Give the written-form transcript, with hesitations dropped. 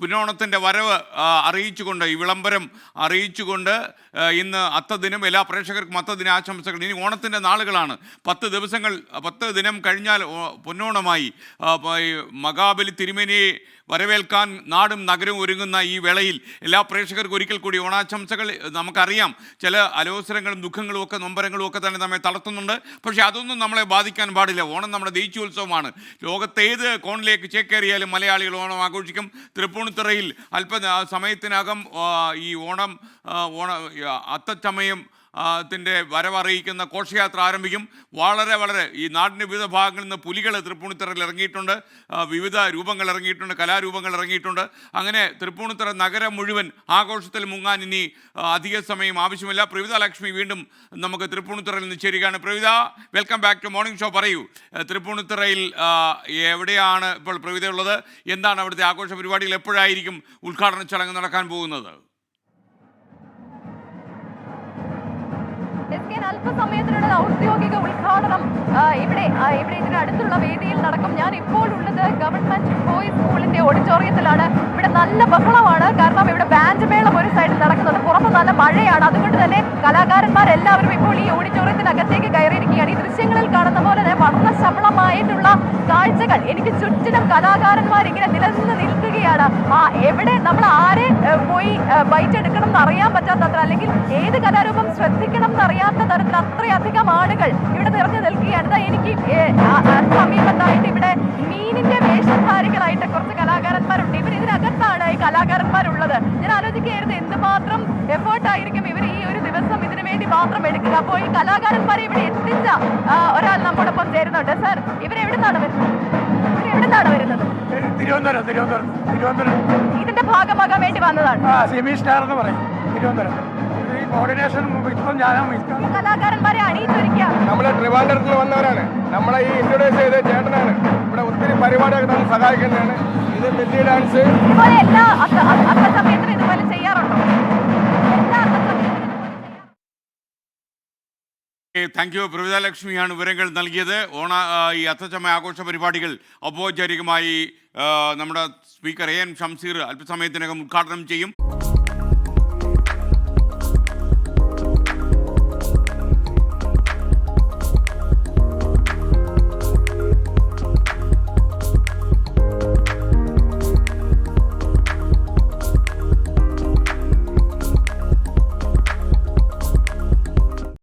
പുന്നോണത്തിൻ്റെ വരവ് അറിയിച്ചുകൊണ്ട് ഈ വിളംബരം അറിയിച്ചുകൊണ്ട് ഇന്ന് അത്തദിനം എല്ലാ പ്രേക്ഷകർക്കും അത്തദിന ആശംസകൾ. ഇനി ഓണത്തിൻ്റെ നാളുകളാണ്. 10 ദിനം കഴിഞ്ഞാൽ പൊന്നോണമായി. മഹാബലി തിരുമേനിയെ വരവേൽക്കാൻ നാടും നഗരവും ഒരുങ്ങുന്ന ഈ വേളയിൽ എല്ലാ പ്രേക്ഷകർക്കും ഒരിക്കൽ കൂടി ഓണാശംസകൾ. നമുക്കറിയാം ചില അലോസരങ്ങളും ദുഃഖങ്ങളും ഒക്കെ നൊമ്പരങ്ങളും ഒക്കെ തന്നെ നമ്മെ തളർത്തുന്നുണ്ട്. പക്ഷേ അതൊന്നും നമ്മളെ ബാധിക്കാൻ പാടില്ല. ഓണം നമ്മുടെ ദേശീയോത്സവമാണ്. ലോകത്തേത് കോണിലേക്ക് ചേക്കേറിയാലും മലയാളികൾ ഓണം ആഘോഷിക്കും. തൃപ്പൂണിത്തുറയിൽ സമയത്തിനകം ഈ അത്തച്ചമയം ത്തിൻ്റെ വരവറിയിക്കുന്ന ഘോഷയാത്ര ആരംഭിക്കും. വളരെ ഈ നാടിൻ്റെ വിവിധ ഭാഗങ്ങളിൽ നിന്ന് പുലികൾ തൃപ്പൂണിത്തുറയിൽ ഇറങ്ങിയിട്ടുണ്ട്. വിവിധ രൂപങ്ങൾ ഇറങ്ങിയിട്ടുണ്ട്, കലാരൂപങ്ങൾ ഇറങ്ങിയിട്ടുണ്ട്. അങ്ങനെ തൃപ്പൂണിത്തുറ നഗരം മുഴുവൻ ആഘോഷത്തിൽ മുങ്ങാൻ ഇനി അധിക സമയം ആവശ്യമില്ല. പ്രവിത ലക്ഷ്മി വീണ്ടും നമുക്ക് തൃപ്പൂണിത്തുറയിൽ നിന്ന് ചേരുകയാണ്. Pravitha, welcome back to morning show. പറയൂ, തൃപ്പൂണിത്തുറയിൽ എവിടെയാണ് ഇപ്പോൾ പ്രവിത ഉള്ളത്? എന്താണ് അവിടുത്തെ ആഘോഷ പരിപാടികൾ? എപ്പോഴായിരിക്കും ഉദ്ഘാടന ചടങ്ങ് നടക്കാൻ പോകുന്നത്? അല്പസമയത്തിനുള്ള ഔദ്യോഗിക ഉദ്ഘാടനം ഇവിടെ ഇതിനടുത്തുള്ള വേദിയിൽ നടക്കും. ഞാൻ ഇപ്പോൾ ഉള്ളത് ഗവൺമെന്റ് ബോയ്സ് സ്കൂളിന്റെ ഓഡിറ്റോറിയത്തിലാണ്. ഇവിടെ നല്ല ബഹളമാണ്. കാരണം ഇവിടെ ബാൻഡ് മേളം ഒരു സൈഡിൽ നടക്കുന്നത്, പുറത്ത് നല്ല മഴയാണ്. അതുകൊണ്ട് തന്നെ കലാകാരന്മാരെല്ലാവരും ഇപ്പോൾ ഈ ഓഡിറ്റോറിയത്തിനകത്തേക്ക് കയറിയിരിക്കുകയാണ്. ഈ ദൃശ്യങ്ങളിൽ കാണുന്ന പോലെ തന്നെ വളരെ ശബളമായിട്ടുള്ള കാഴ്ചകൾ. എനിക്ക് ചുറ്റിനും കലാകാരന്മാർ ഇങ്ങനെ നിലനിന്ന് നിൽക്കുകയാണ്. എവിടെ നമ്മൾ ആരെ പോയി ബൈറ്റ് എടുക്കണം എന്ന് അറിയാൻ പറ്റാത്തത്ര, അല്ലെങ്കിൽ ഏത് കലാരൂപം ശ്രദ്ധിക്കണം എന്നറിയാത്ത തരത്തിൽ അത്രയധികം ആളുകൾ ഇവിടെ നിറഞ്ഞു നിൽക്കുകയാണ്. എനിക്ക് സമീപത്തായിട്ട് ഇവിടെ മീനിന്റെ വേഷധാരികളായിട്ട് കുറച്ച് കലാകാരന്മാരുണ്ട്. ഇതിനകത്താണ് ഈ കലാകാരന്മാരുള്ളത്. ഞാൻ ആലോചിക്കുകയായിരുന്നു എന്തുമാത്രം എഫേർട്ടായിരിക്കും ഇവർ ഈ ഒരു ദിവസം ഇതിനു വേണ്ടി മാത്രം എടുക്കുക. അപ്പോൾ ഈ കലാകാരന്മാരെ ഇവിടെ എത്തിച്ച ഒരാൾ നമ്മോടൊപ്പം ചേരുന്നുണ്ട്. സർ, ഇവരെവിടുന്നാണ് വരുന്നത്? തിരുവനന്തപുരം. ഇതിന്റെ ഭാഗമാകാൻ വേണ്ടി വന്നതാണ്. സെമി സ്റ്റാർ എന്ന് പറയും തിരുവനന്തപുരം. കോർഡിനേഷൻ കലാകാരന്മാരെ അണിയിച്ചൊരുക്കുക. നമ്മളെ ട്രിവാൻഡ്രത്തിൽ വന്നവരാണ്. നമ്മളെ ഈ ഇൻട്രൊഡ്യൂസ് ചെയ്ത ചേട്ടനാണ്. ഇവിടെ ഒത്തിരി പരിപാടിയൊക്കെ നമ്മൾ സഹായിക്കുന്നതാണ്. ഇത് ബെല്ലി ഡാൻസ് ഇതുപോലെ എല്ലാ അത്തസമയത്തിനും ഇതുപോലെ ചെയ്യാറുണ്ടോ? Thank you. പ്രവിത ലക്ഷ്മിയാണ് വിവരങ്ങൾ നൽകിയത്. ഈ അത്തച്ചമയ ആഘോഷ പരിപാടികൾ ഔപചാരികമായി നമ്മുടെ സ്പീക്കർ എൻ ഷംസീർ അല്പസമയത്തിനകം ഉദ്ഘാടനം ചെയ്യും.